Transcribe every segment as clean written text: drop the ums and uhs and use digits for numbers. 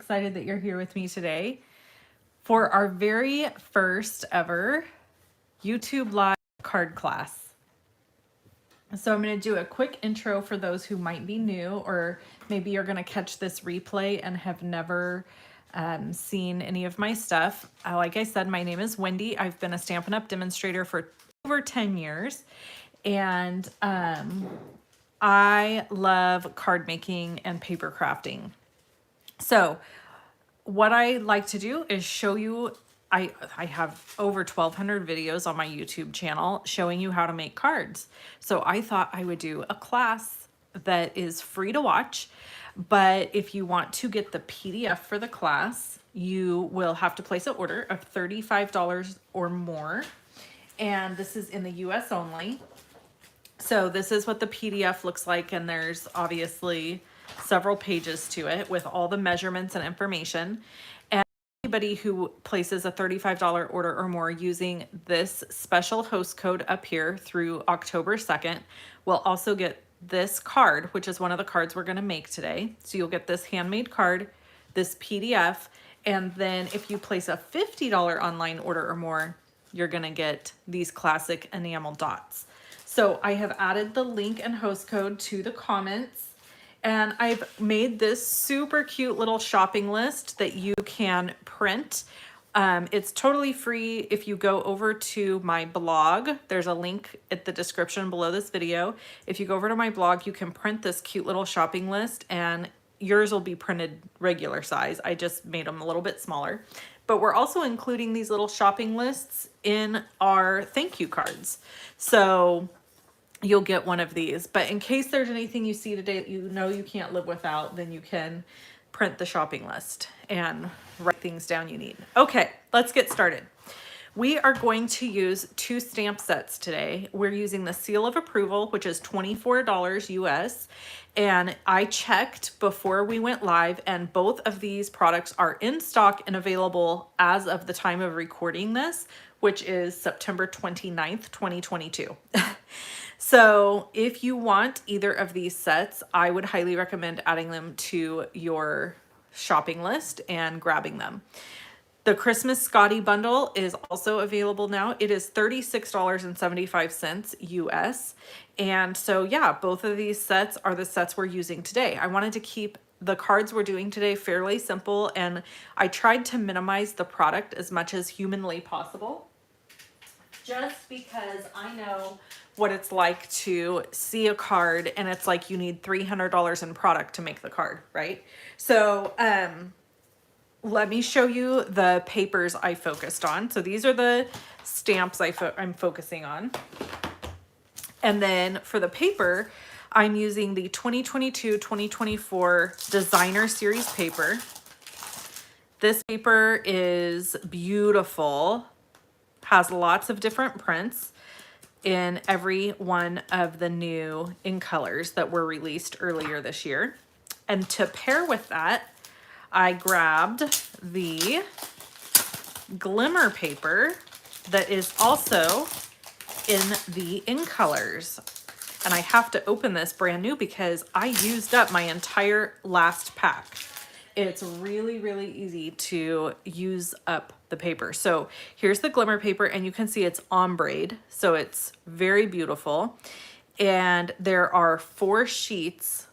excited that you're here with me today for our very first ever YouTube Live card class. So I'm going to do a quick intro for those who might be new, or maybe you're going to catch this replay and have never seen any of my stuff. Like I said, my name is Wendy. I've been a Stampin' Up! Demonstrator for over 10 years. And I love card making and paper crafting. So what I like to do is show you, I have over 1,200 videos on my YouTube channel showing you how to make cards. So I thought I would do a class that is free to watch, but if you want to get the PDF for the class, you will have to place an order of $35 or more. And this is in the US only. So this is what the PDF looks like, and there's obviously several pages to it with all the measurements and information. And anybody who places a $35 order or more using this special host code up here through October 2nd will also get this card, which is one of the cards we're going to make today. So you'll get this handmade card, this PDF, and then if you place a $50 online order or more, you're going to get these classic enamel dots. So I have added the link and host code to the comments, and I've made this super cute little shopping list that you can print. It's totally free. If you go over to my blog, there's a link at the description below this video. If you go over to my blog, you can print this cute little shopping list, and yours will be printed regular size. I just made them a little bit smaller. But we're also including these little shopping lists in our thank you cards. So you'll get one of these. But in case there's anything you see today that you know you can't live without, then you can print the shopping list and write things down you need. Okay, let's get started. We are going to use 2 stamp sets today. We're using the seal of approval, which is $24 US. And I checked before we went live, and both of these products are in stock and available as of the time of recording this, which is September 29th, 2022. So if you want either of these sets, I would highly recommend adding them to your shopping list and grabbing them. The Christmas Scotty bundle is also available now. It is $36.75 US. And so yeah, both of these sets are the sets we're using today. I wanted to keep the cards we're doing today fairly simple, and I tried to minimize the product as much as humanly possible, just because I know what it's like to see a card and it's like you need $300 in product to make the card, right? So let me show you the papers I focused on. So these are the stamps I'm focusing on. And then for the paper, I'm using the 2022-2024 Designer Series paper. This paper is beautiful, has lots of different prints in every one of the new in colors that were released earlier this year. And to pair with that, I grabbed the glimmer paper that is also in the in colors. And I have to open this brand new because I used up my entire last pack. It's really, really easy to use up the paper. So here's the glimmer paper, and you can see it's ombre, so it's very beautiful. And there are 4 sheets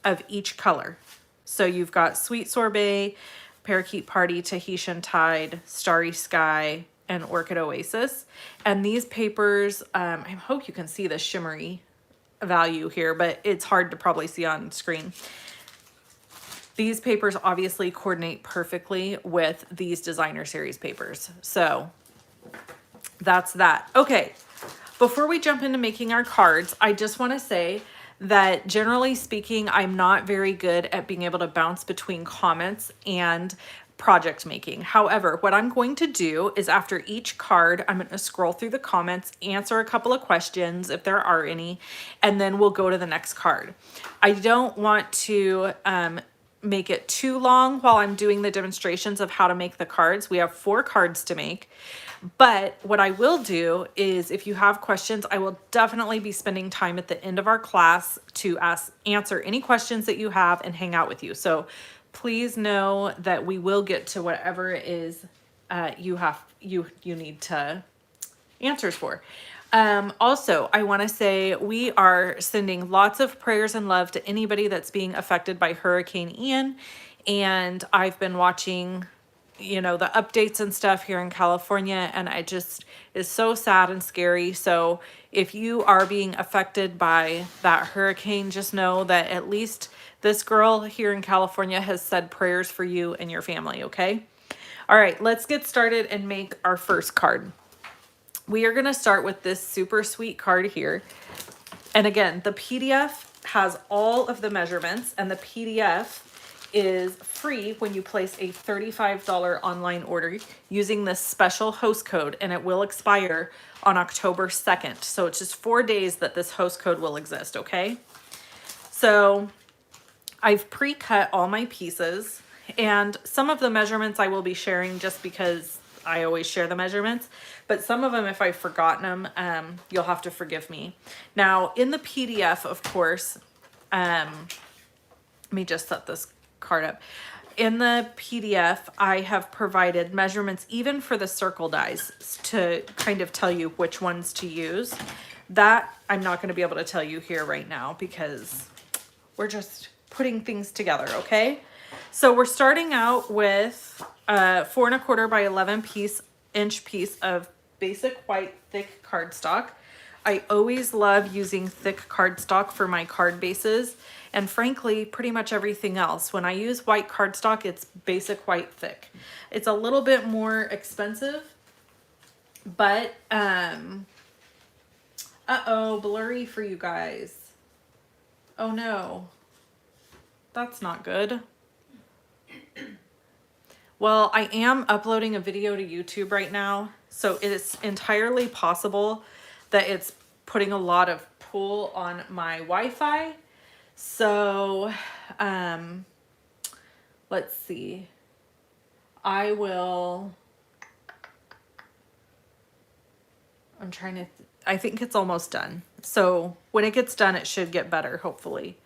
of each color. So you've got Sweet Sorbet, Parakeet Party, Tahitian Tide, Starry Sky, and Orchid Oasis. And these papers, I hope you can see the shimmery value here, but it's hard to probably see on screen. These papers obviously coordinate perfectly with these Designer Series papers. So that's that. Okay, before we jump into making our cards, I just want to say that generally speaking, I'm not very good at being able to bounce between comments and project making. However, what I'm going to do is after each card, I'm going to scroll through the comments, answer a couple of questions if there are any, and then we'll go to the next card. I don't want to make it too long while I'm doing the demonstrations of how to make the cards. We have 4 cards to make. But what I will do is if you have questions, I will definitely be spending time at the end of our class to answer any questions that you have and hang out with you. So please know that we will get to whatever it is you need to answers for. Also, I want to say we are sending lots of prayers and love to anybody that's being affected by Hurricane Ian. And I've been watching, you know, the updates and stuff here in California, and it just is so sad and scary. So if you are being affected by that hurricane, just know that at least this girl here in California has said prayers for you and your family, okay? All right, let's get started and make our first card. We are going to start with this super sweet card here. And again, the PDF has all of the measurements, and the PDF is free when you place a $35 online order using this special host code, and it will expire on October 2nd. So it's just 4 days that this host code will exist, okay? So I've pre-cut all my pieces, and some of the measurements I will be sharing just because I always share the measurements, but some of them, if I've forgotten them, you'll have to forgive me. Now, in the PDF, of course, let me just set this card up. In the PDF, I have provided measurements even for the circle dies to kind of tell you which ones to use. That I'm not going to be able to tell you here right now because we're just putting things together, okay? So we're starting out with 4 1/4 by 11 inch piece of basic white thick cardstock. I always love using thick cardstock for my card bases, and frankly, pretty much everything else. When I use white cardstock, it's basic white thick. It's a little bit more expensive, but uh-oh, blurry for you guys. Oh no, that's not good. Well, I am uploading a video to YouTube right now, so it's entirely possible that it's putting a lot of pull on my Wi-Fi. So, let's see. I'm trying to, I think it's almost done. So when it gets done, it should get better, hopefully.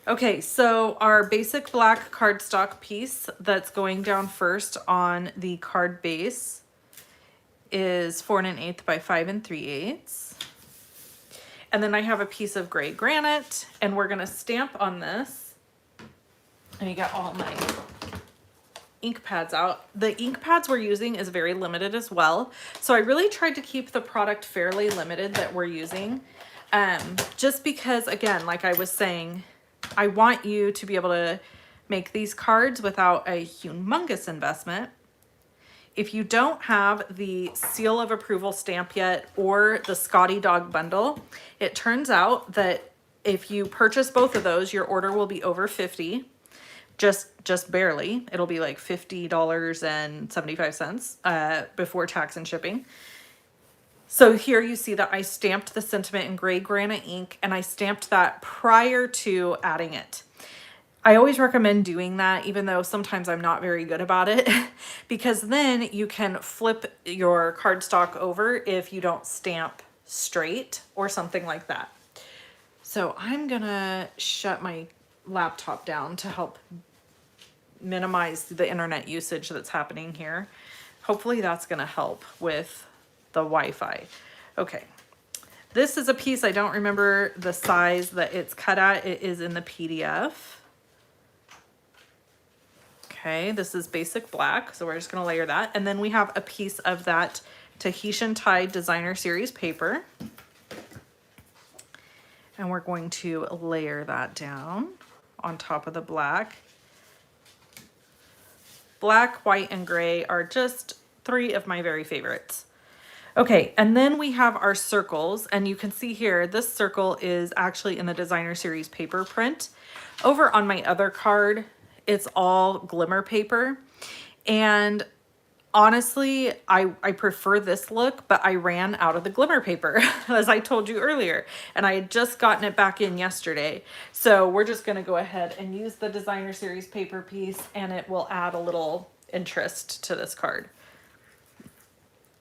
Okay, so our basic black cardstock piece that's going down first on the card base is 4 1/8 by 5 3/8. And then I have a piece of gray granite, and we're gonna stamp on this. And you got all my ink pads out. The ink pads we're using is very limited as well. So I really tried to keep the product fairly limited that we're using. Just because, again, like I was saying, I want you to be able to make these cards without a humongous investment. If you don't have the seal of approval stamp yet or the Scotty dog bundle, it turns out that if you purchase both of those, your order will be over $50, just barely. It'll be like $50.75 before tax and shipping. So here you see that I stamped the sentiment in gray granite ink, and I stamped that prior to adding it. I always recommend doing that, even though sometimes I'm not very good about it, because then you can flip your cardstock over if you don't stamp straight or something like that. So I'm gonna shut my laptop down to help minimize the internet usage that's happening here. Hopefully that's gonna help with the Wi-Fi. Okay, this is a piece, I don't remember the size that it's cut at. It is in the PDF. Okay, this is basic black, so we're just gonna layer that. And then we have a piece of that Tahitian Tide Designer Series paper. And we're going to layer that down on top of the black. Black, white, and gray are just 3 of my very favorites. Okay, and then we have our circles, and you can see here, this circle is actually in the Designer Series paper print. Over on my other card, it's all glimmer paper. And honestly, I prefer this look, but I ran out of the glimmer paper, as I told you earlier, and I had just gotten it back in yesterday. So we're just gonna go ahead and use the Designer Series paper piece, and it will add a little interest to this card.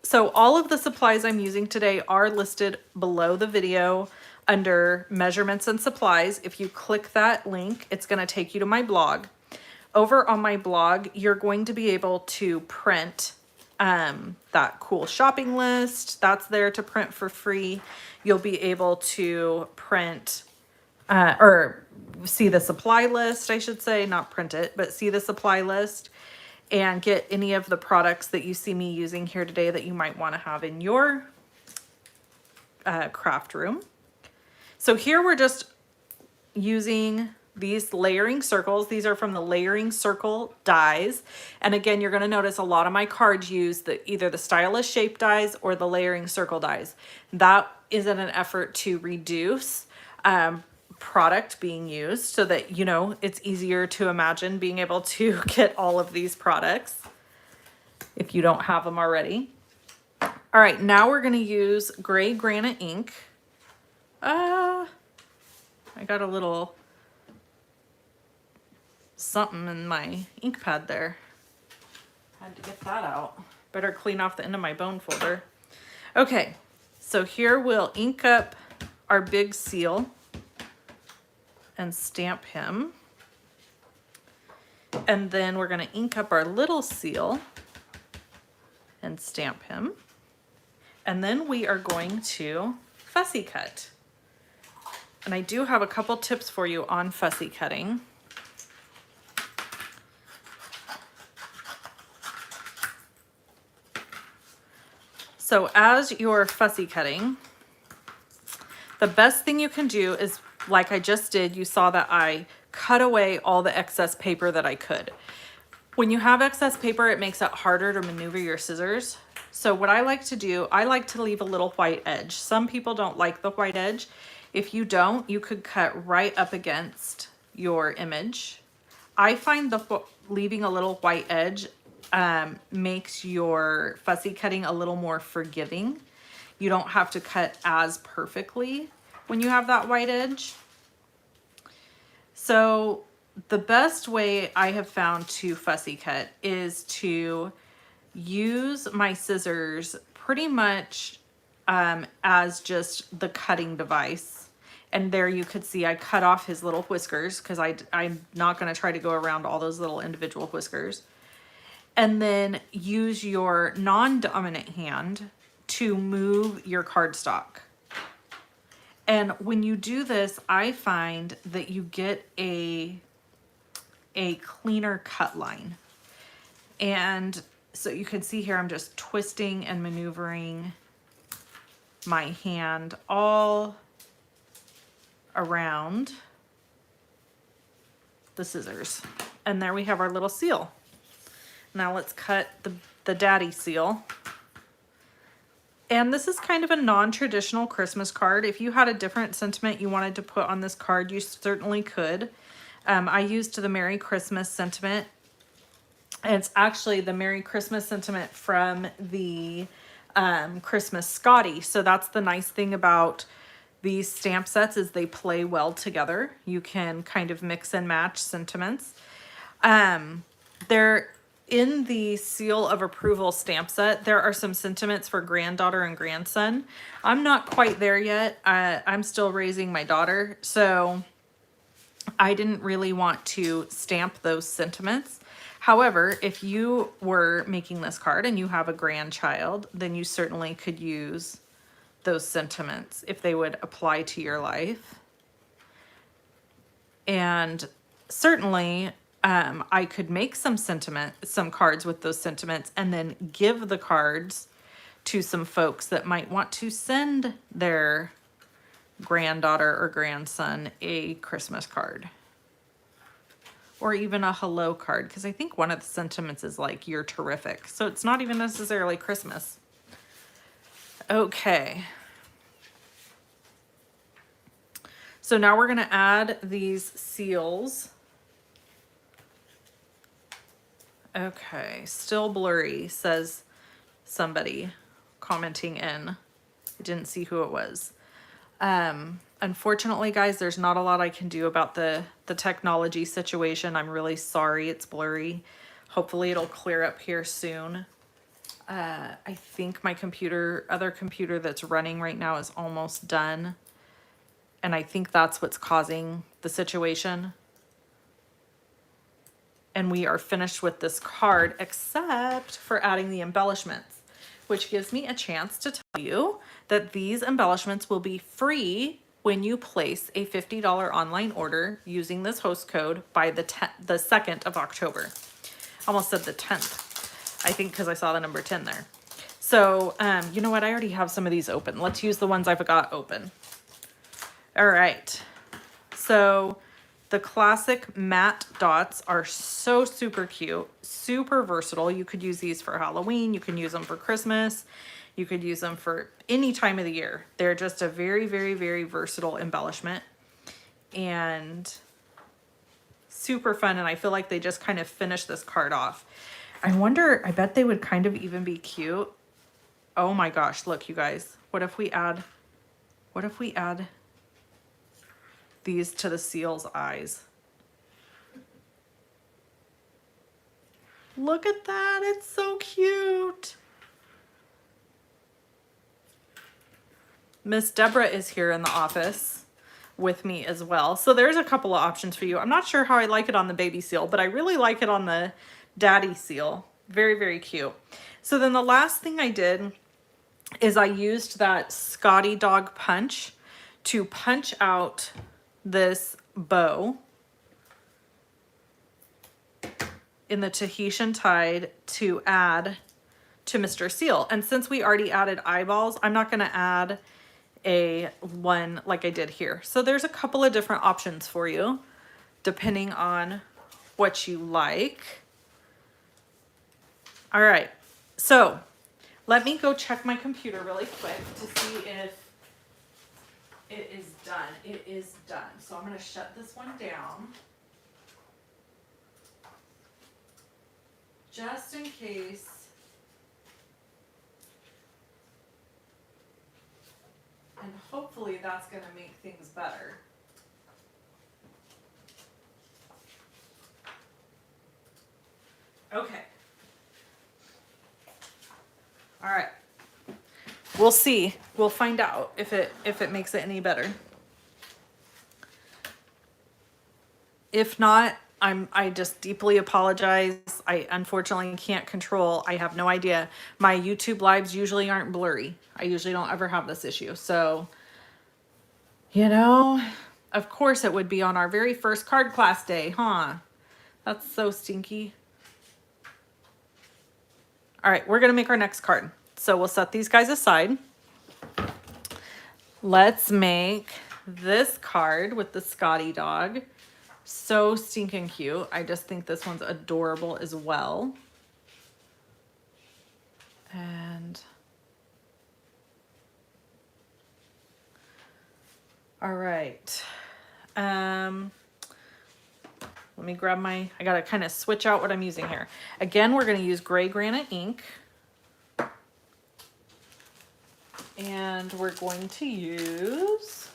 So all of the supplies I'm using today are listed below the video under measurements and supplies. If you click that link, it's going to take you to my blog. over on my blog, you're going to be able to print that cool shopping list. That's there to print for free. You'll be able to print or see the supply list, I should say, not print it, but see the supply list and get any of the products that you see me using here today that you might want to have in your craft room. So here we're just using these layering circles. These are from the layering circle dies. And again, you're going to notice a lot of my cards use either the stylish shape dies or the layering circle dies. That is in an effort to reduce product being used so that, you know, it's easier to imagine being able to get all of these products if you don't have them already. All right, now we're going to use gray granite ink. I got a little something in my ink pad there. Had to get that out. Better clean off the end of my bone folder. Okay, so here we'll ink up our big seal and stamp him. And then we're going to ink up our little seal and stamp him. And then we are going to fussy cut. And I do have a couple tips for you on fussy cutting. So as you're fussy cutting, the best thing you can do is, like I just did, you saw that I cut away all the excess paper that I could. When you have excess paper, it makes it harder to maneuver your scissors. So what I like to do, I like to leave a little white edge. Some people don't like the white edge. If you don't, you could cut right up against your image. I find leaving a little white edge makes your fussy cutting a little more forgiving. You don't have to cut as perfectly when you have that white edge. So the best way I have found to fussy cut is to use my scissors pretty much as just the cutting device. And there you could see I cut off his little whiskers because I'm not going to try to go around all those little individual whiskers. And then use your non-dominant hand to move your cardstock. And when you do this, I find that you get a cleaner cut line. And so you can see here, I'm just twisting and maneuvering my hand all around the scissors. And there we have our little seal. Now let's cut the daddy seal. And this is kind of a non-traditional Christmas card. If you had a different sentiment you wanted to put on this card, you certainly could. I used the Merry Christmas sentiment. And it's actually the Merry Christmas sentiment from the Christmas Scotty. So that's the nice thing about these stamp sets is they play well together. You can kind of mix and match sentiments. In the Seal of Approval stamp set, there are some sentiments for granddaughter and grandson. I'm not quite there yet. I'm still raising my daughter, so I didn't really want to stamp those sentiments. However, if you were making this card and you have a grandchild, then you certainly could use those sentiments if they would apply to your life. And certainly, I could make some cards with those sentiments and then give the cards to some folks that might want to send their granddaughter or grandson a Christmas card. Or even a hello card, because I think one of the sentiments is like, you're terrific. So it's not even necessarily Christmas. Okay. So now we're going to add these seals. Okay, still blurry, says somebody commenting in. I didn't see who it was. Unfortunately, guys, there's not a lot I can do about the technology situation. I'm really sorry it's blurry. Hopefully it'll clear up here soon. I think my other computer that's running right now is almost done. And I think that's what's causing the situation. and we are finished with this card, except for adding the embellishments, which gives me a chance to tell you that these embellishments will be free when you place a $50 online order using this host code by the 2nd of October. Almost said the 10th, I think, because I saw the number 10 there. So, you know what? I already have some of these open. Let's use the ones I've got open. All right. So the classic matte dots are so super cute, super versatile. You could use these for Halloween. You can use them for Christmas. You could use them for any time of the year. They're just a very, very, very versatile embellishment and super fun. And I feel like they just kind of finish this card off. I wonder, I bet they would kind of even be cute. Oh my gosh, look, you guys. What if we add these to the seal's eyes? Look at that, it's so cute. Miss Deborah is here in the office with me as well. So there's a couple of options for you. I'm not sure how I like it on the baby seal, but I really like it on the daddy seal. Very, very cute. So then the last thing I did is I used that Scotty dog punch to punch out this bow in the Tahitian tide to add to Mr. Seal. And since we already added eyeballs, I'm not going to add a one like I did here. So there's a couple of different options for you depending on what you like. All right, so let me go check my computer really quick to see if it is done. It is done. So I'm going to shut this one down just in case. And hopefully that's going to make things better. Okay. All right. We'll see. We'll find out if it makes it any better. If not, I just deeply apologize. I unfortunately can't control. I have no idea. My YouTube lives usually aren't blurry. I usually don't ever have this issue. So, you know, of course it would be on our very first card class day, huh? That's so stinky. All right, we're going to make our next card. So we'll set these guys aside. Let's make this card with the Scotty dog. So stinking cute. I just think this one's adorable as well. And all right. Let me grab I gotta kind of switch out what I'm using here. Again, we're gonna use gray granite ink. And we're going to use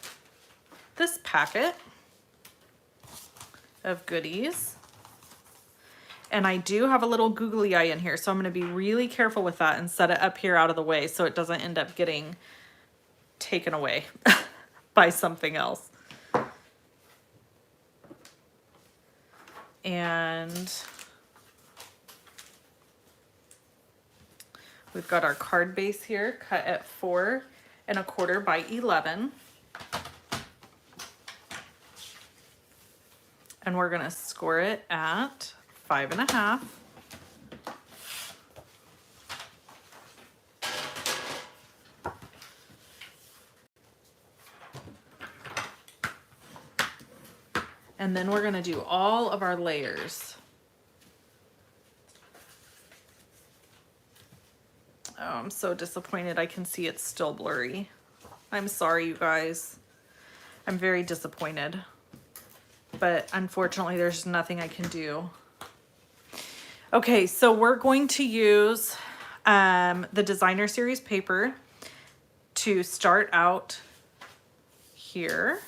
this packet of goodies. And I do have a little googly eye in here, so I'm going to be really careful with that and set it up here out of the way so it doesn't end up getting taken away by something else. And we've got our card base here cut at 4 1/4 by 11. And we're gonna score it at 5 1/2. And then we're gonna do all of our layers. Oh, I'm so disappointed. I can see it's still blurry. I'm sorry, you guys. I'm very disappointed. But unfortunately, there's nothing I can do. Okay, so we're going to use the Designer Series paper to start out here.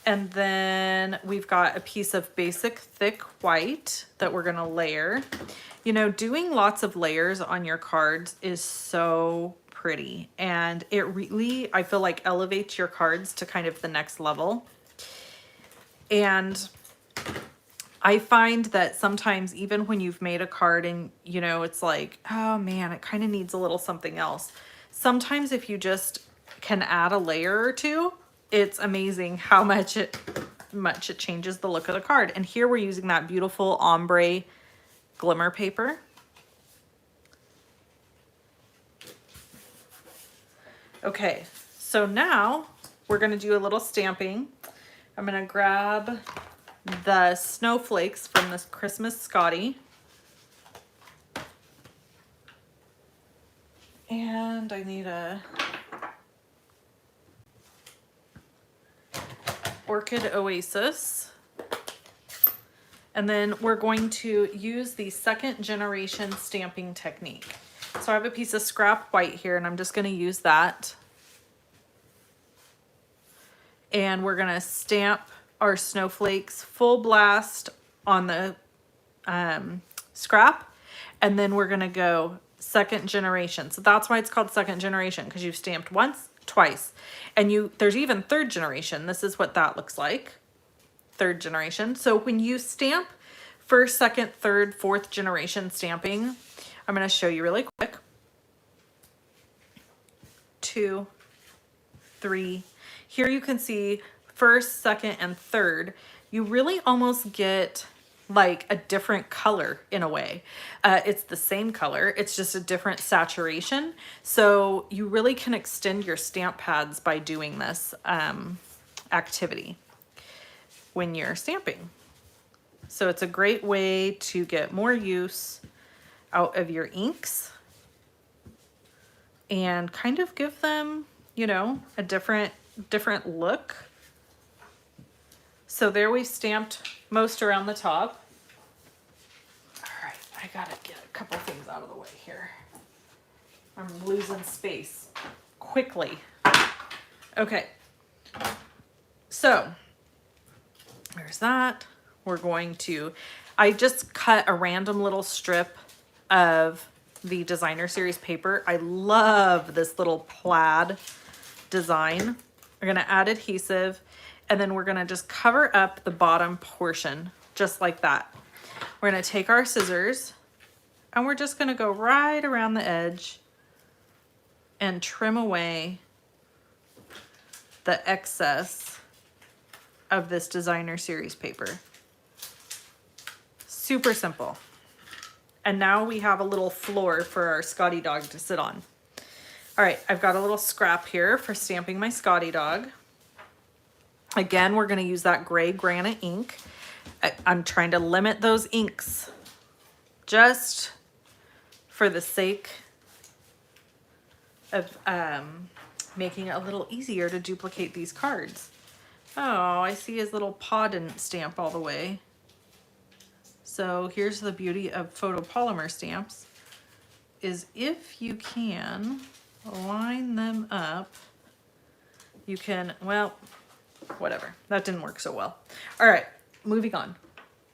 And then we've got a piece of basic thick white that we're gonna layer. You know, doing lots of layers on your cards is so pretty, and it really, I feel like, elevates your cards to kind of the next level. And I find that sometimes even when you've made a card and you know, it's like, oh man, it kind of needs a little something else. Sometimes if you just can add a layer or two, it's amazing how much it changes the look of the card. And here we're using that beautiful ombre glimmer paper. Okay, so now we're gonna do a little stamping. I'm gonna grab the snowflakes from this Christmas Scotty. And I need a Orchid Oasis. And then we're going to use the 2nd generation stamping technique. So I have a piece of scrap white here and I'm just going to use that. And we're going to stamp our snowflakes full blast on the scrap. And then we're going to go 2nd generation. So that's why it's called 2nd generation, because you've stamped once, twice. And there's even 3rd generation. This is what that looks like. 3rd generation. So when you stamp 1st, 2nd, 3rd, 4th generation stamping, I'm going to show you really quick. 2, 3. Here you can see 1st, 2nd, and 3rd. You really almost get like a different color in a way. It's the same color, it's just a different saturation. So you really can extend your stamp pads by doing this activity when you're stamping. So it's a great way to get more use out of your inks and kind of give them, you know, a different look. So there we've stamped most around the top. All right, I gotta get a couple things out of the way here. I'm losing space quickly. Okay, so there's that. We're going to, I just cut a random little strip of the designer series paper. I love this little plaid design. We're gonna add adhesive and then we're gonna just cover up the bottom portion just like that. We're gonna take our scissors and we're just gonna go right around the edge and trim away the excess of this designer series paper. Super simple. And now we have a little floor for our Scotty dog to sit on. All right, I've got a little scrap here for stamping my Scotty dog. Again, we're gonna use that gray granite ink. I'm trying to limit those inks just for the sake of making it a little easier to duplicate these cards. Oh, I see his little paw didn't stamp all the way. So here's the beauty of photopolymer stamps, is if you can line them up, you can, well, whatever, that didn't work so well. All right, moving on.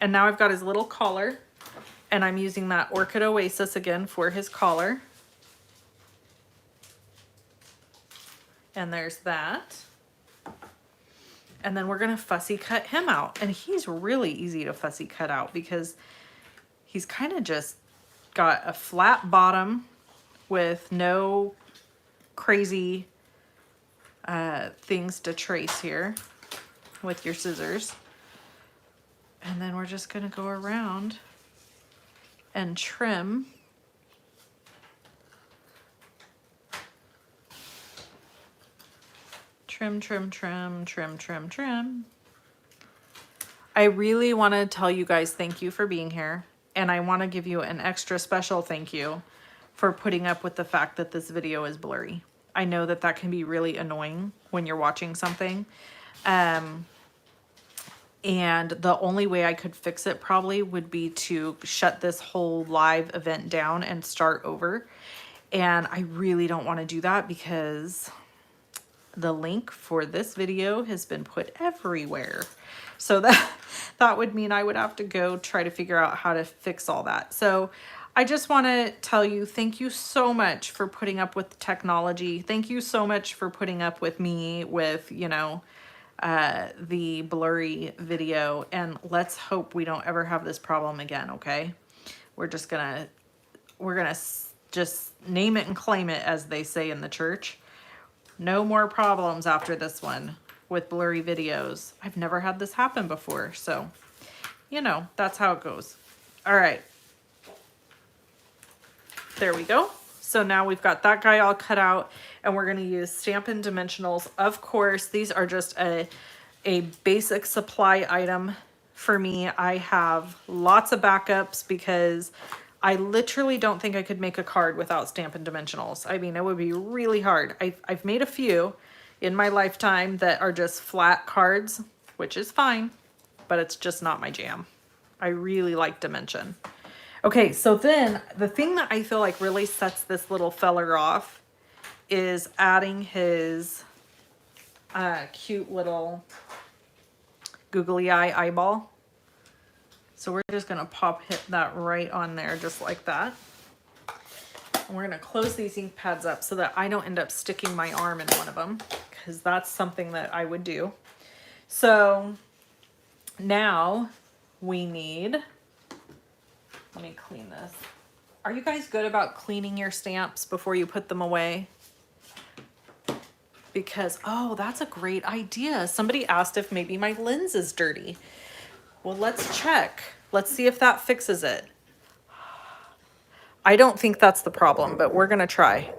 And now I've got his little collar and I'm using that Orchid Oasis again for his collar. And there's that. And then we're gonna fussy cut him out. And he's really easy to fussy cut out because he's kind of just got a flat bottom with no crazy things to trace here with your scissors. And then we're just gonna go around and trim trim, trim, trim, trim, trim, trim. I really want to tell you guys thank you for being here. And I want to give you an extra special thank you for putting up with the fact that this video is blurry. I know that that can be really annoying when you're watching something. And the only way I could fix it probably would be to shut this whole live event down and start over. And I really don't want to do that because the link for this video has been put everywhere. So that would mean I would have to go try to figure out how to fix all that. So I just want to tell you, thank you so much for putting up with technology. Thank you so much for putting up with me with, you know, the blurry video, and let's hope we don't ever have this problem again. Okay, we're gonna just name it and claim it, as they say in the church. No more problems after this one with blurry videos. I've never had this happen before, so you know, that's how it goes. All right, there we go. So now we've got that guy all cut out, and we're going to use Stampin' Dimensionals. Of course, these are just a basic supply item for me. I have lots of backups because I literally don't think I could make a card without Stampin' Dimensionals. I mean, it would be really hard. I've made a few in my lifetime that are just flat cards, which is fine, but it's just not my jam. I really like dimension. Okay, so then the thing that I feel like really sets this little feller off is adding his cute little googly eye eyeball. So we're just gonna hit that right on there, just like that. And we're gonna close these ink pads up so that I don't end up sticking my arm in one of them, because that's something that I would do. So now we need, let me clean this. Are you guys good about cleaning your stamps before you put them away? Because, oh, that's a great idea. Somebody asked if maybe my lens is dirty. Well, let's check. Let's see if that fixes it. I don't think that's the problem, but we're gonna try.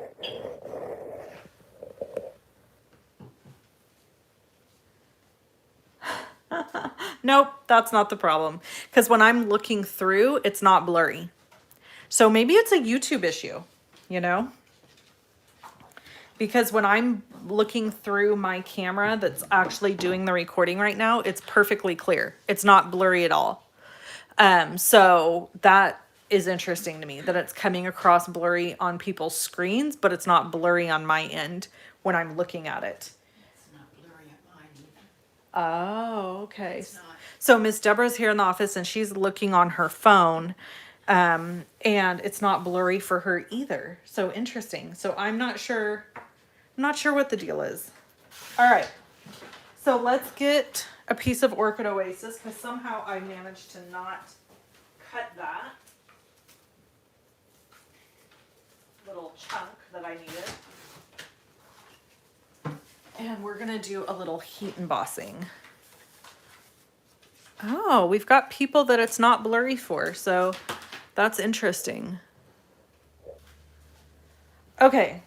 Nope, that's not the problem. Because when I'm looking through, it's not blurry. So maybe it's a YouTube issue, you know? Because when I'm looking through my camera that's actually doing the recording right now, it's perfectly clear. It's not blurry at all. So that is interesting to me, that it's coming across blurry on people's screens, but it's not blurry on my end when I'm looking at it. It's not blurry at mine either. Oh, okay. It's not. So Miss Deborah's here in the office and she's looking on her phone, and it's not blurry for her either. So interesting. So I'm not sure what the deal is. All right. So let's get a piece of Orchid Oasis, because somehow I managed to not cut that little chunk that I needed. And we're gonna do a little heat embossing. Oh, we've got people that it's not blurry for, so that's interesting. Okay.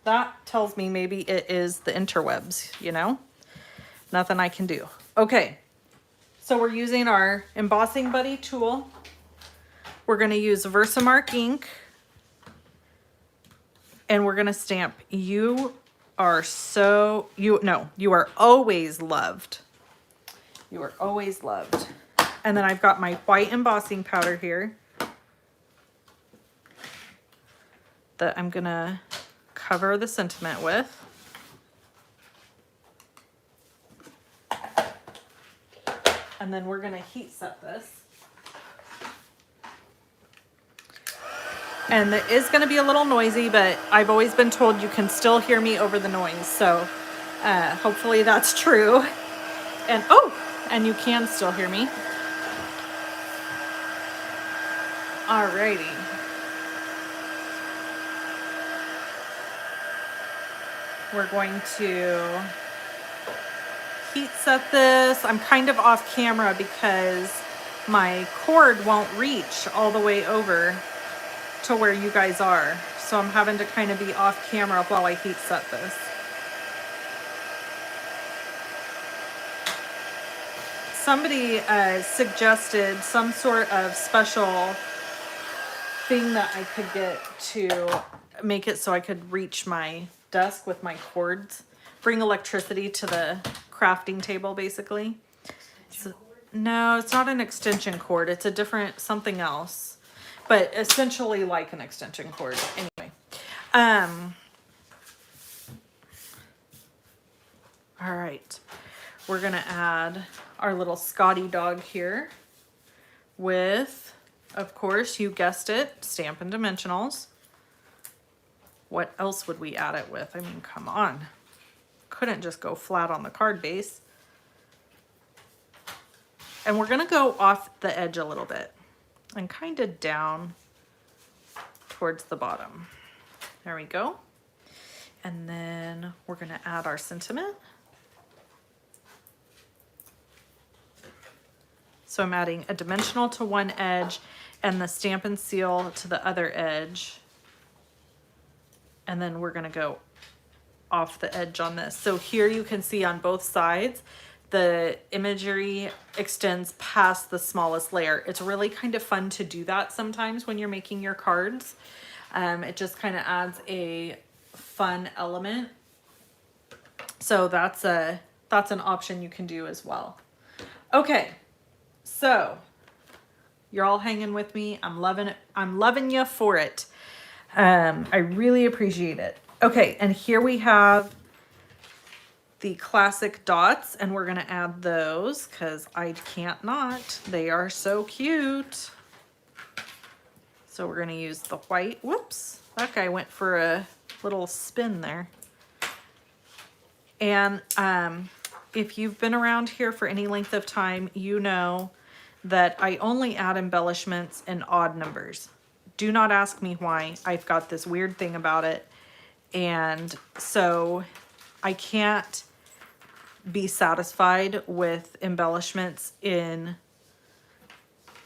That tells me maybe it is the interwebs, you know? Nothing I can do. Okay. So we're using our Embossing Buddy tool. We're going to use Versamark ink. And we're going to stamp, you are always loved. You are always loved. And then I've got my white embossing powder here that I'm going to cover the sentiment with. And then we're going to heat set this. And it is going to be a little noisy, but I've always been told you can still hear me over the noise. So hopefully that's true. And and you can still hear me. Alrighty. We're going to heat set this. I'm kind of off camera because my cord won't reach all the way over to where you guys are. So I'm having to kind of be off camera while I heat set this. Somebody suggested some sort of special thing that I could get to make it so I could reach my desk with my cords. Bring electricity to the crafting table, basically. So, no, it's not an extension cord. It's a different something else. But essentially like an extension cord. Anyway. All right. We're going to add our little Scotty dog here with, of course, you guessed it, Stampin' Dimensionals. What else would we add it with? I mean, come on. couldn't just go flat on the card base. And we're gonna go off the edge a little bit and kind of down towards the bottom. There we go. And then we're gonna add our sentiment. So I'm adding a dimensional to one edge and the Stampin' Seal to the other edge. And then we're gonna go off the edge on this. So here you can see on both sides, the imagery extends past the smallest layer. It's really kind of fun to do that sometimes when you're making your cards. It just kind of adds a fun element. So that's an option you can do as well. Okay, so you're all hanging with me. I'm loving it. I'm loving you for it. I really appreciate it. Okay, and here we have the classic dots, and we're gonna add those because I can't not. They are so cute. So we're gonna use the white. Whoops, that guy went for a little spin there. And if you've been around here for any length of time, you know that I only add embellishments in odd numbers. Do not ask me why. I've got this weird thing about it. And so I can't be satisfied with embellishments in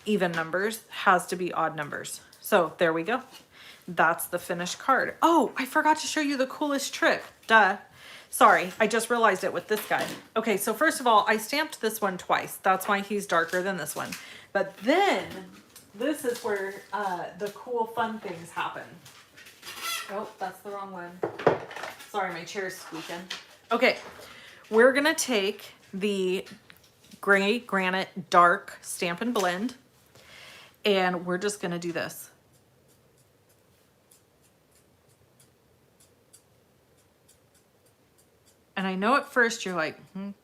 even numbers. Has to be odd numbers. So there we go. That's the finished card. Oh, I forgot to show you the coolest trick. Duh. Sorry, I just realized it with this guy. Okay, so first of all, I stamped this one twice. That's why he's darker than this one. But then, this is where the cool fun things happen. Oh, that's the wrong one. Sorry, my chair's squeaking. Okay, we're gonna take the gray granite dark Stampin' Blend, and we're just gonna do this. And I know at first you're like,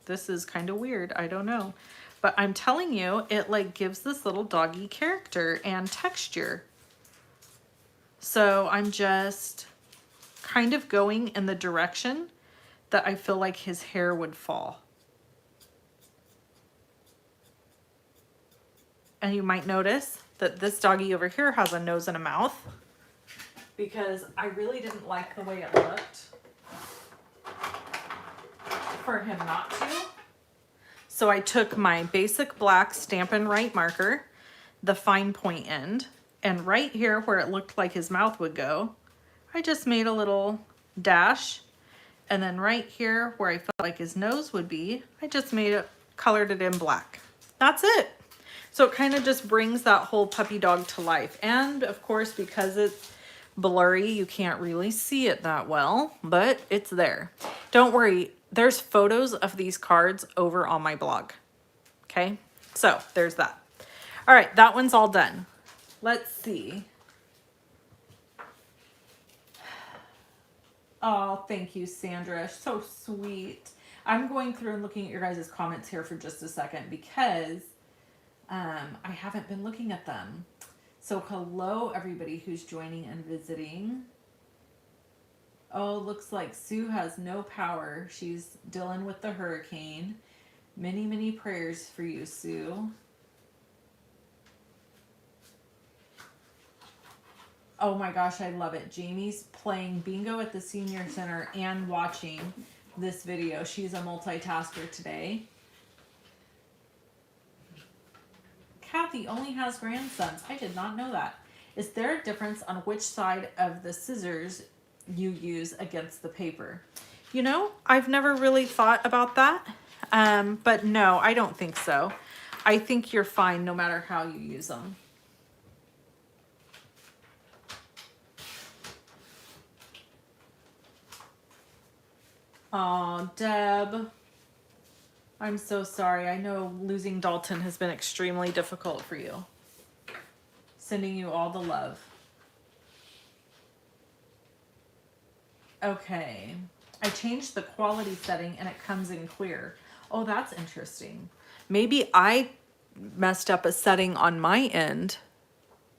this is kind of weird. I don't know. But I'm telling you, it like gives this little doggy character and texture. So I'm just kind of going in the direction that I feel like his hair would fall. And you might notice that this doggy over here has a nose and a mouth because I really didn't like the way it looked for him not to. So I took my basic black Stampin' Right marker, the fine point end, and right here where it looked like his mouth would go, I just made a little dash. And then right here where I felt like his nose would be, I just colored it in black. That's it. So it kind of just brings that whole puppy dog to life. And of course, because it's blurry, you can't really see it that well, but it's there. Don't worry. There's photos of these cards over on my blog. Okay, so there's that. All right, that one's all done. Let's see. Oh, thank you, Sandra. So sweet. I'm going through and looking at your guys' comments here for just a second because I haven't been looking at them. So hello, everybody who's joining and visiting. Oh, looks like Sue has no power. She's dealing with the hurricane. Many, many prayers for you, Sue. Oh my gosh, I love it. Jamie's playing bingo at the senior center and watching this video. She's a multitasker today. Kathy only has grandsons. I did not know that. Is there a difference on which side of the scissors you use against the paper? You know, I've never really thought about that. But no, I don't think so. I think you're fine no matter how you use them. Oh, Deb. I'm so sorry. I know losing Dalton has been extremely difficult for you. Sending you all the love. Okay. I changed the quality setting and it comes in clear. Oh, that's interesting. Maybe I messed up a setting on my end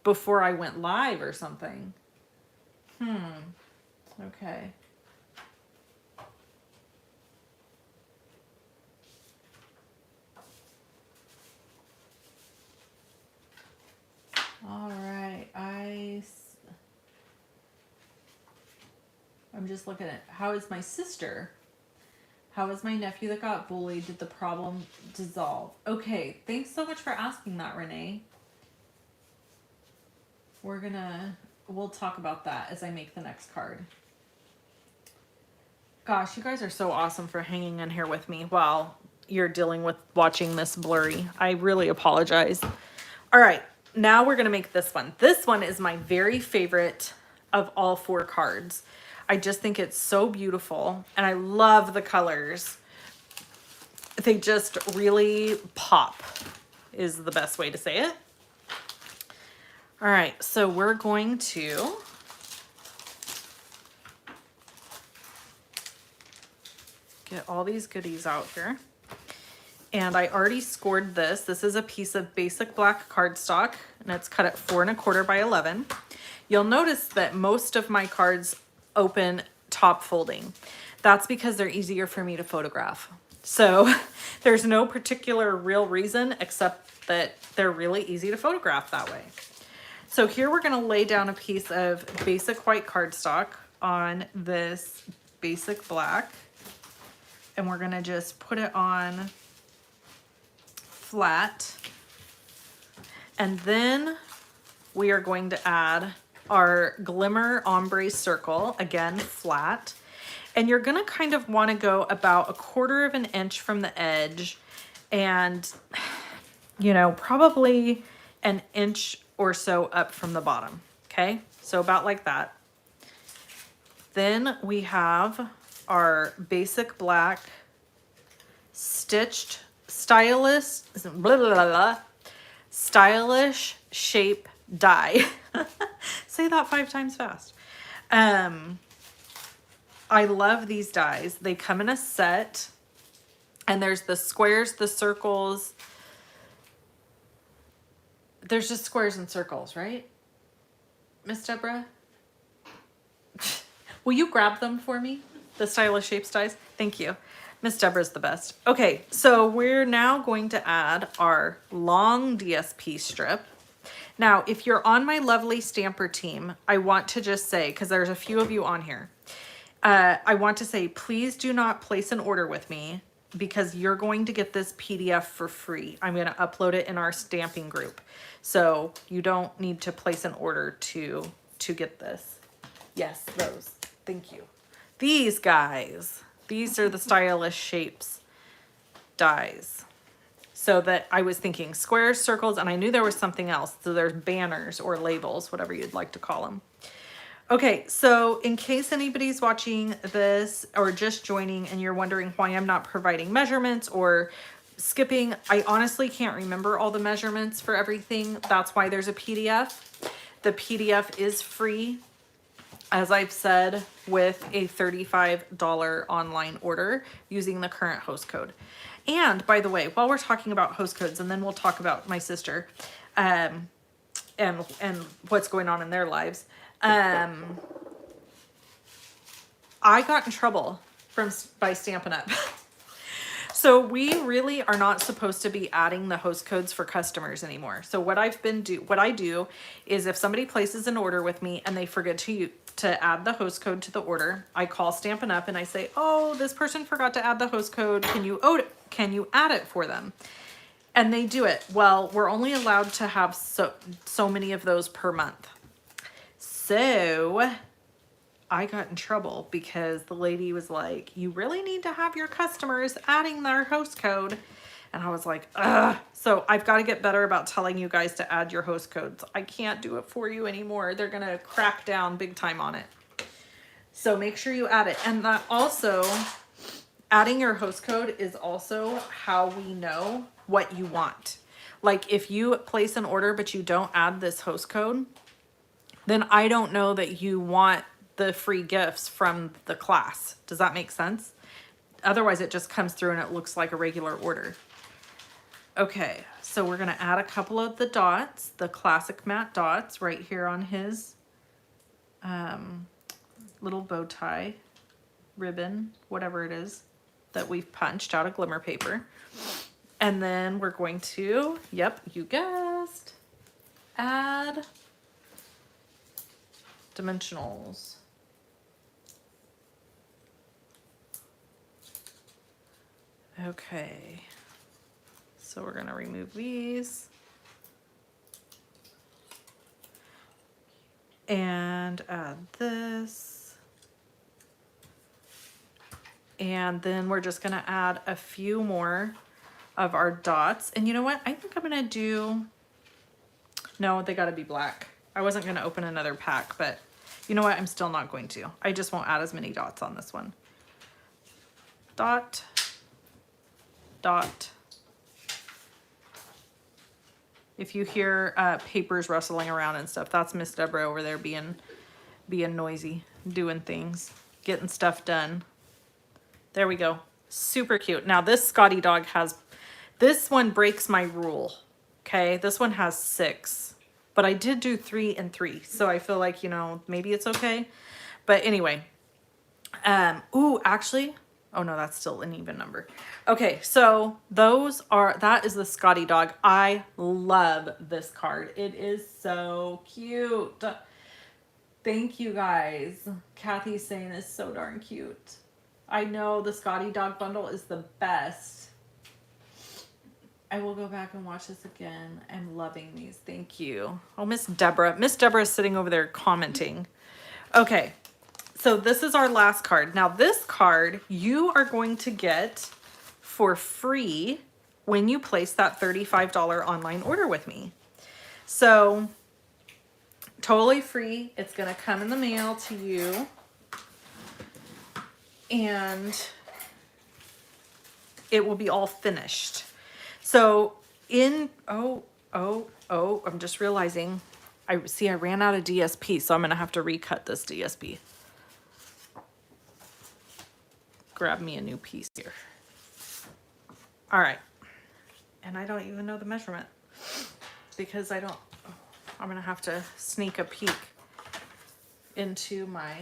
before I went live or something. Okay. All right, I'm just looking at how is my sister? How is my nephew that got bullied? Did the problem dissolve? Okay, thanks so much for asking that, Renee. We'll talk about that as I make the next card. Gosh, you guys are so awesome for hanging in here with me while you're dealing with watching this blurry. I really apologize. All right, now we're gonna make this one. This one is my very favorite of all 4 cards. I just think it's so beautiful and I love the colors. They just really pop is the best way to say it. All right, so we're going to get all these goodies out here. And I already scored this. This is a piece of basic black cardstock and it's cut at 4 1/4 by 11. You'll notice that most of my cards open top folding. That's because they're easier for me to photograph. So there's no particular real reason except that they're really easy to photograph that way. So here we're gonna lay down a piece of basic white cardstock on this basic black. And we're gonna just put it on flat. And then we are going to add our glimmer ombre circle, again, flat. And you're gonna kind of wanna go about 1/4 of an inch from the edge and, you know, probably an inch or so up from the bottom, okay? So about like that. Then we have our basic black stitched stylish shape die. Say that 5 times fast. I love these dies. They come in a set and there's the squares, the circles. There's just squares and circles, right? Miss Deborah? Will you grab them for me? The stylish shapes dies? Thank you. Miss Deborah's the best. Okay, so we're now going to add our long DSP strip. Now, if you're on my lovely stamper team, I want to just say, because there's a few of you on here, I want to say, please do not place an order with me because you're going to get this PDF for free. I'm going to upload it in our stamping group. So you don't need to place an order to get this. Yes, those. Thank you. These guys, these are the stylish shapes dies. So that I was thinking squares, circles, and I knew there was something else. So there's banners or labels, whatever you'd like to call them. Okay, so in case anybody's watching this or just joining and you're wondering why I'm not providing measurements or skipping, I honestly can't remember all the measurements for everything. That's why there's a PDF. The PDF is free, as I've said, with a $35 online order using the current host code. And by the way, while we're talking about host codes, and then we'll talk about my sister and what's going on in their lives, I got in trouble by Stampin' Up. So we really are not supposed to be adding the host codes for customers anymore. So what I do is if somebody places an order with me and they forget to add the host code to the order, I call Stampin' Up and I say, oh, this person forgot to add the host code. Can you add it for them? And they do it. Well, we're only allowed to have so many of those per month. So I got in trouble because the lady was like, you really need to have your customers adding their host code. And I was like, ugh. So I've got to get better about telling you guys to add your host codes. I can't do it for you anymore. They're going to crack down big time on it. So make sure you add it. And that also, adding your host code is also how we know what you want. Like if you place an order, but you don't add this host code, then I don't know that you want the free gifts from the class. Does that make sense? Otherwise it just comes through and it looks like a regular order. Okay, so we're gonna add a couple of the dots, the classic matte dots right here on his little bow tie ribbon, whatever it is that we've punched out of glimmer paper. And then we're going to, yep, you guessed, add dimensionals. Okay, so we're gonna remove these and add this. And then we're just gonna add a few more of our dots. And you know what? I think I'm gonna do, no, they gotta be black. I wasn't gonna open another pack, but you know what? I'm still not going to. I just won't add as many dots on this one. Dot, dot. If you hear papers rustling around and stuff, that's Miss Deborah over there being noisy, doing things, getting stuff done. There we go. Super cute. Now this Scotty dog has, this one breaks my rule. Okay, this one has 6, but I did do 3 and 3, so I feel like, you know, maybe it's okay. But anyway, ooh, actually, oh no, that's still an even number. Okay, so that is the Scotty dog. I love this card. It is so cute. Thank you guys. Kathy's saying it's so darn cute. I know the Scotty dog bundle is the best. I will go back and watch this again. I'm loving these. Thank you. Oh, Miss Deborah. Miss Deborah is sitting over there commenting. Okay. So this is our last card. Now this card you are going to get for free when you place that $35 online order with me. So totally free. It's going to come in the mail to you. And it will be all finished. So I'm just realizing, I ran out of DSP, so I'm going to have to recut this DSP. Grab me a new piece here. All right. And I don't even know the measurement because I'm going to have to sneak a peek into my,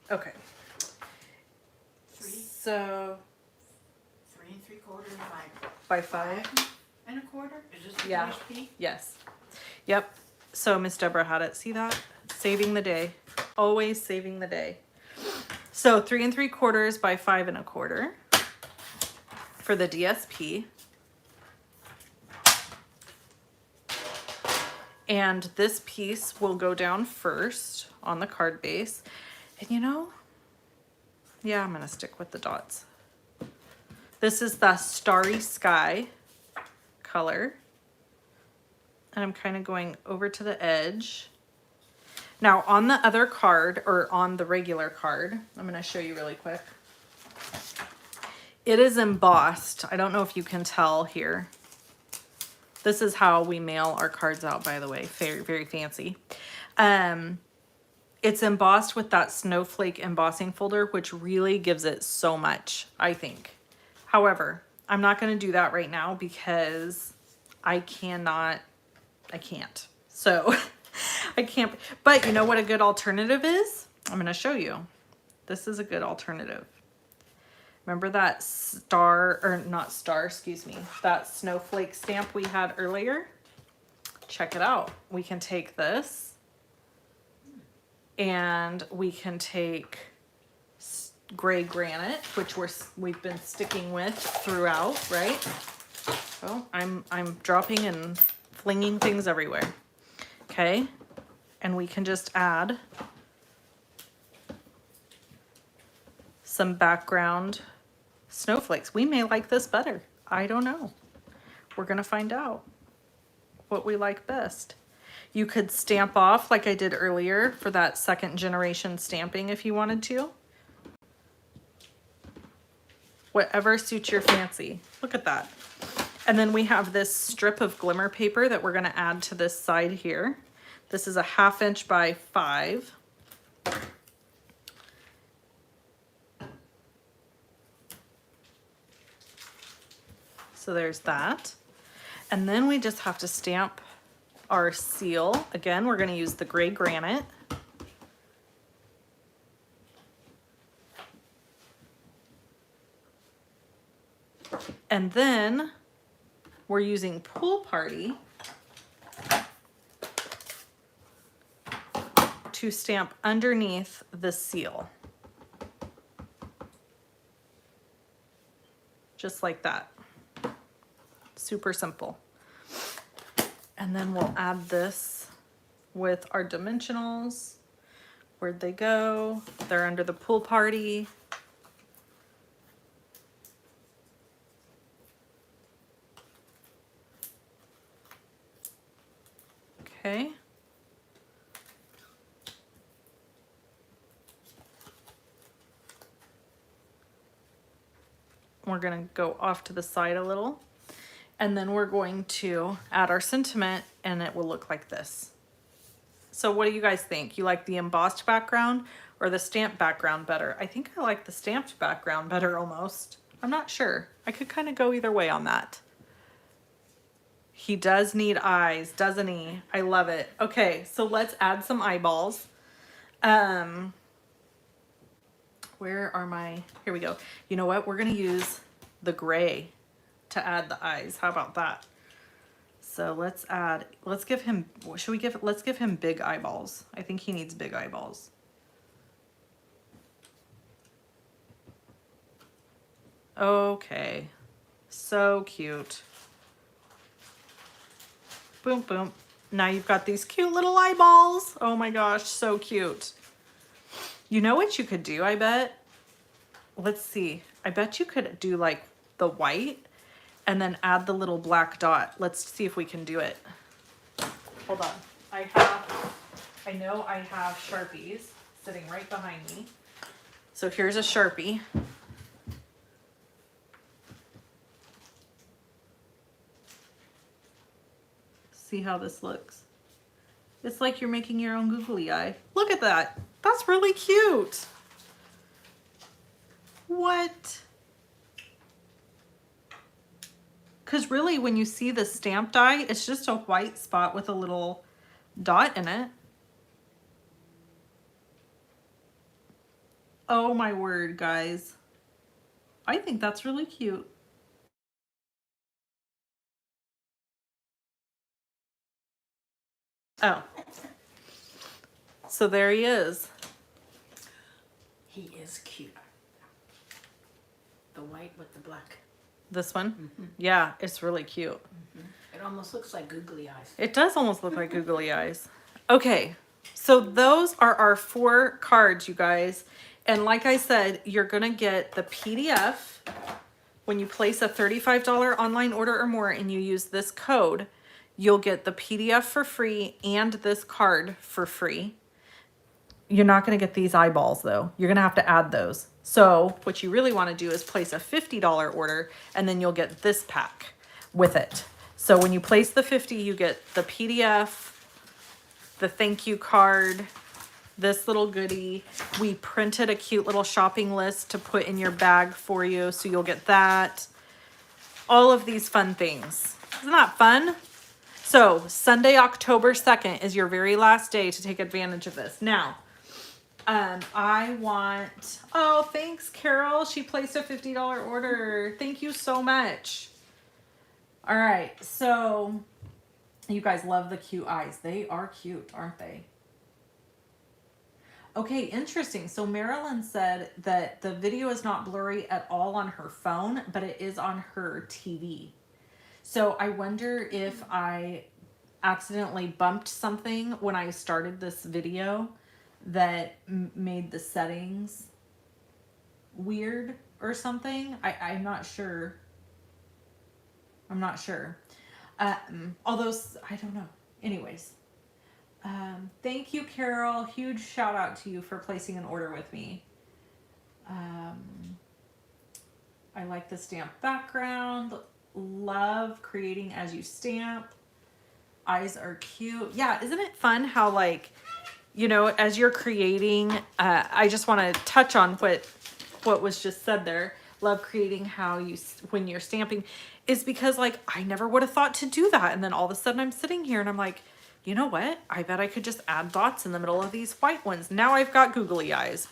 okay. So 3 3/4 by 5 1/4. Is this the Yeah. DSP? Yes. Yep. So Miss Deborah had it. See that? Saving the day. Always saving the day. So 3 3/4 by 5 1/4 for the DSP. And this piece will go down first on the card base. And you know, yeah, I'm gonna stick with the dots. This is the Starry Sky color. And I'm kind of going over to the edge. Now on the other card, or on the regular card, I'm gonna show you really quick. It is embossed. I don't know if you can tell here. This is how we mail our cards out, by the way. Very, very fancy. It's embossed with that snowflake embossing folder, which really gives it so much, I think. However, I'm not going to do that right now because I can't. So I can't. But you know what a good alternative is? I'm going to show you. This is a good alternative. Remember that that snowflake stamp we had earlier? Check it out. We can take this and we can take gray granite, which we've been sticking with throughout, right? Oh, I'm dropping and flinging things everywhere. Okay, and we can just add some background snowflakes. We may like this better. I don't know. We're gonna find out what we like best. You could stamp off like I did earlier for that 2nd generation stamping if you wanted to. Whatever suits your fancy. Look at that. And then we have this strip of glimmer paper that we're gonna add to this side here. This is a 1/2 inch by 5. So there's that. And then we just have to stamp our seal. Again, we're going to use the gray granite. And then we're using Pool Party to stamp underneath the seal. Just like that. Super simple. And then we'll add this with our dimensionals. Where'd they go? They're under the Pool Party. Okay. We're gonna go off to the side a little, and then we're going to add our sentiment, and it will look like this. So what do you guys think? You like the embossed background or the stamped background better? I think I like the stamped background better almost. I'm not sure. I could kind of go either way on that. He does need eyes, doesn't he? I love it. Okay, so let's add some eyeballs. Where are my, here we go. You know what? We're gonna use the gray to add the eyes. How about that? So let's give him, let's give him big eyeballs. I think he needs big eyeballs. Okay, so cute. Boom, boom. Now you've got these cute little eyeballs. Oh my gosh, so cute. You know what you could do, I bet? Let's see. I bet you could do like the white and then add the little black dot. Let's see if we can do it. Hold on. I know I have Sharpies sitting right behind me. So here's a Sharpie. See how this looks. It's like you're making your own googly eye. Look at that. That's really cute. What? Because really when you see the stamped eye, it's just a white spot with a little dot in it. Oh my word, guys. I think that's really cute. Oh. So there he is. He is cute. The white with the black. This one? Mm-hmm. Yeah, it's really cute. Mm-hmm. It almost looks like googly eyes. It does almost look like googly eyes. Okay, so those are our 4 cards, you guys. And like I said, you're gonna get the PDF when you place a $35 online order or more and you use this code. You'll get the PDF for free and this card for free. You're not going to get these eyeballs though. You're going to have to add those. So what you really want to do is place a $50 order and then you'll get this pack with it. So when you place the 50, you get the PDF, the thank you card, this little goodie. We printed a cute little shopping list to put in your bag for you. So you'll get that. All of these fun things. Isn't that fun? So Sunday, October 2nd is your very last day to take advantage of this. Now, oh, thanks, Carol. She placed a $50 order. Thank you so much. All right. So you guys love the cute eyes. They are cute, aren't they? Okay, interesting. So Marilyn said that the video is not blurry at all on her phone, but it is on her TV. So I wonder if I accidentally bumped something when I started this video that made the settings weird or something. I'm not sure. I'm not sure. Although, I don't know. Anyways. Thank you, Carol. Huge shout out to you for placing an order with me. I like the stamp background. Love creating as you stamp. Eyes are cute. Yeah, isn't it fun how, like, you know, as you're creating, I just want to touch on what was just said there. Love creating how you, when you're stamping, is because, like, I never would have thought to do that. And then all of a sudden I'm sitting here and I'm like, you know what? I bet I could just add dots in the middle of these white ones. Now I've got googly eyes.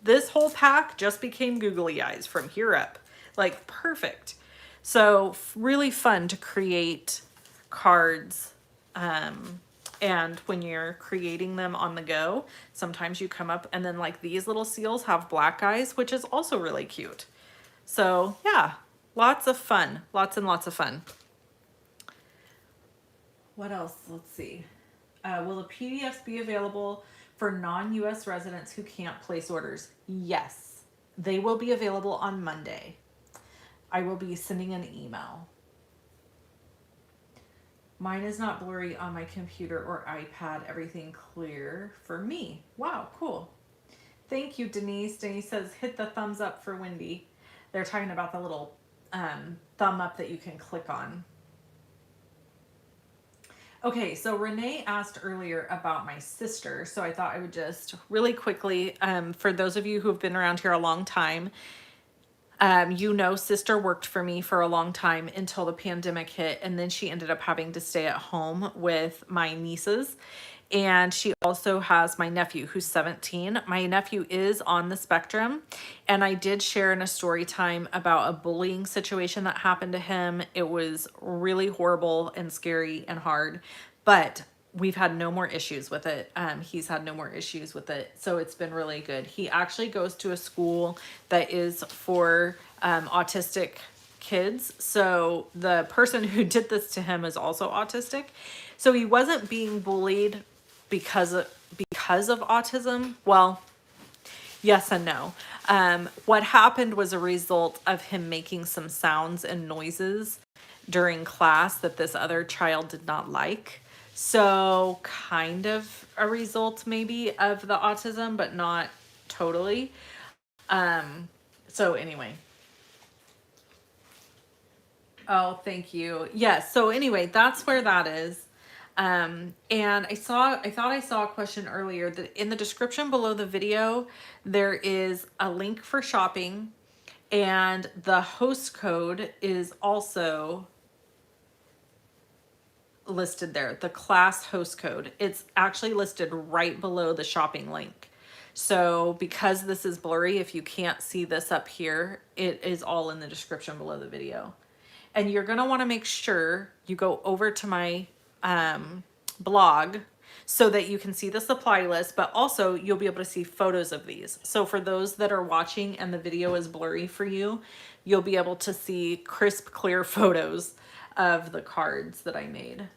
This whole pack just became googly eyes from here up. Like, perfect. So really fun to create cards. And when you're creating them on the go, sometimes you come up and then like these little seals have black eyes, which is also really cute. So yeah, lots of fun, lots and lots of fun. What else? Let's see. Will the PDFs be available for non-US residents who can't place orders? Yes, they will be available on Monday. I will be sending an email. Mine is not blurry on my computer or iPad. Everything clear for me. Wow, cool. Thank you, Denise. Denise says, hit the thumbs up for Wendy. They're talking about the little thumb up that you can click on. Okay, so Renee asked earlier about my sister. So I thought I would just really quickly, for those of you who have been around here a long time, you know, sister worked for me for a long time until the pandemic hit, and then she ended up having to stay at home with my nieces. And she also has my nephew who's 17. My nephew is on the spectrum, and I did share in a story time about a bullying situation that happened to him. It was really horrible and scary and hard, but we've had no more issues with it. He's had no more issues with it. So it's been really good. He actually goes to a school that is for autistic kids. So the person who did this to him is also autistic. So he wasn't being bullied because of autism. Well, yes and no. What happened was a result of him making some sounds and noises during class that this other child did not like. So kind of a result maybe of the autism, but not totally. So anyway. Oh, thank you. Yes. So anyway, that's where that is. And I thought I saw a question earlier that in the description below the video, there is a link for shopping, and the host code is also listed there, the class host code. It's actually listed right below the shopping link. So because this is blurry, if you can't see this up here, it is all in the description below the video. And you're going to want to make sure you go over to my blog so that you can see the supply list, but also you'll be able to see photos of these. So for those that are watching and the video is blurry for you, you'll be able to see crisp, clear photos of the cards that I made.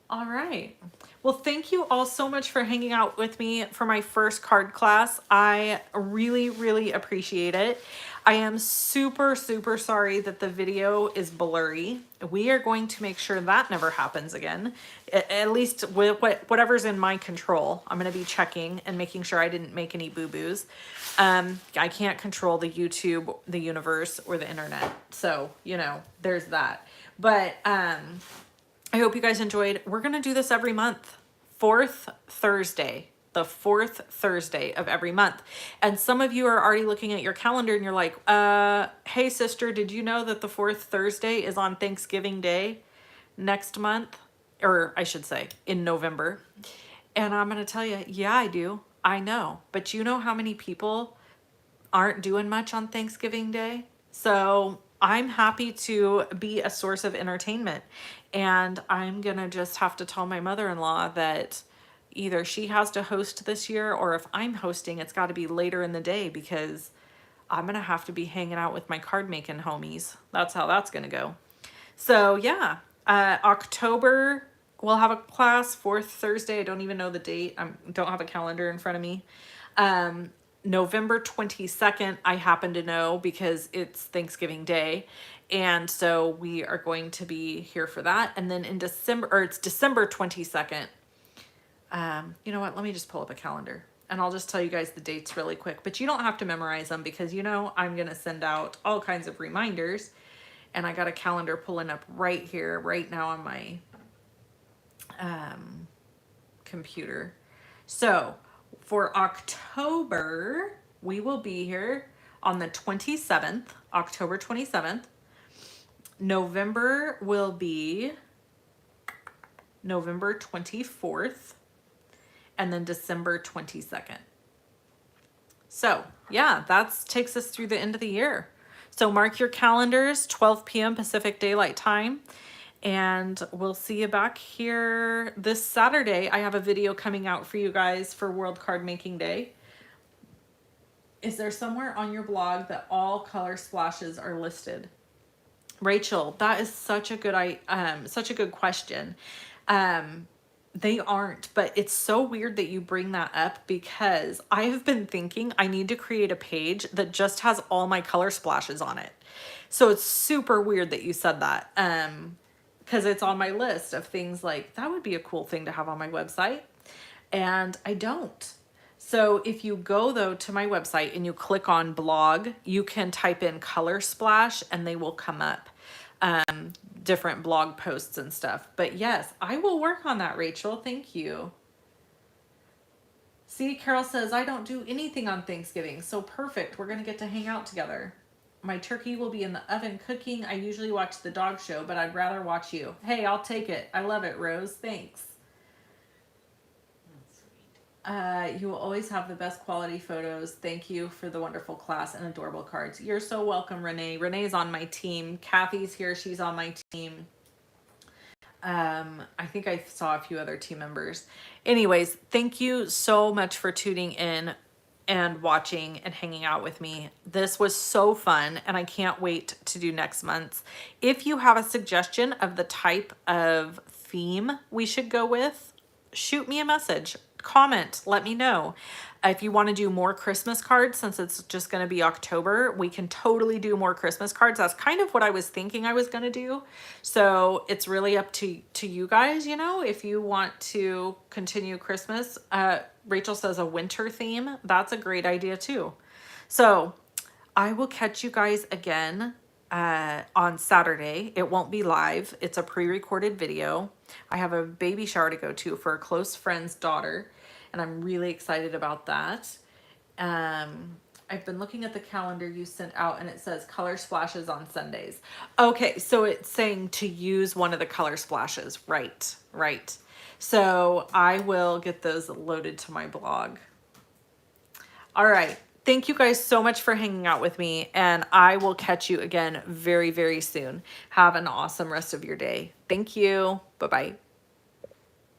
All right. Well, thank you all so much for hanging out with me for my first card class. I really, really appreciate it. I am super, super sorry that the video is blurry. We are going to make sure that never happens again, at least with whatever's in my control. I'm going to be checking and making sure I didn't make any boo-boos. I can't control the YouTube, the universe, or the internet. So, you know, there's that. But, I hope you guys enjoyed. We're going to do this every month. Fourth Thursday. The fourth Thursday of every month. And some of you are already looking at your calendar and you're like, hey sister, did you know that the fourth Thursday is on Thanksgiving Day next month? Or I should say in November. And I'm going to tell you, yeah, I do. I know. But you know how many people aren't doing much on Thanksgiving Day? So I'm happy to be a source of entertainment. And I'm going to just have to tell my mother-in-law that either she has to host this year, or if I'm hosting, it's got to be later in the day because I'm going to have to be hanging out with my card making homies. That's how that's going to go. So yeah, October, we'll have a class, fourth Thursday. I don't even know the date. I don't have a calendar in front of me. November 22nd, I happen to know because it's Thanksgiving Day. And so we are going to be here for that. And then in December, or it's December 22nd. You know what? Let me just pull up a calendar and I'll just tell you guys the dates really quick, but you don't have to memorize them because, you know, I'm going to send out all kinds of reminders, and I got a calendar pulling up right here, right now on my, computer. So for October, we will be here on the 27th, October 27th. November will be November 24th, and then December 22nd. So yeah, that takes us through the end of the year. So mark your calendars, 12 p.m. Pacific Daylight Time. And we'll see you back here this Saturday. I have a video coming out for you guys for World Card Making Day. Is there somewhere on your blog that all color splashes are listed? Rachel, that is such a good question. They aren't, but it's so weird that you bring that up because I have been thinking I need to create a page that just has all my color splashes on it. So it's super weird that you said that. Because it's on my list of things like that would be a cool thing to have on my website, and I don't. So if you go though to my website and you click on blog, you can type in color splash and they will come up, different blog posts and stuff. But yes, I will work on that, Rachel. Thank you. See, Carol says, I don't do anything on Thanksgiving. So perfect. We're going to get to hang out together. My turkey will be in the oven cooking. I usually watch the dog show, but I'd rather watch you. Hey, I'll take it. I love it, Rose. Thanks. You will always have the best quality photos. Thank you for the wonderful class and adorable cards. You're so welcome, Renee. Renee's on my team. Kathy's here. She's on my team. I think I saw a few other team members. Anyways, thank you so much for tuning in and watching and hanging out with me. This was so fun and I can't wait to do next month's. If you have a suggestion of the type of theme we should go with, shoot me a message, comment, let me know. If you want to do more Christmas cards, since it's just going to be October, we can totally do more Christmas cards. That's kind of what I was thinking I was going to do. So it's really up to you guys, you know, if you want to continue Christmas. Rachel says a winter theme. That's a great idea too. So I will catch you guys again on Saturday. It won't be live. It's a pre-recorded video. I have a baby shower to go to for a close friend's daughter, and I'm really excited about that. I've been looking at the calendar you sent out and it says color splashes on Sundays. Okay, so it's saying to use one of the color splashes. Right. So I will get those loaded to my blog. All right. Thank you guys so much for hanging out with me, and I will catch you again very, very soon. Have an awesome rest of your day. Thank you. Bye-bye.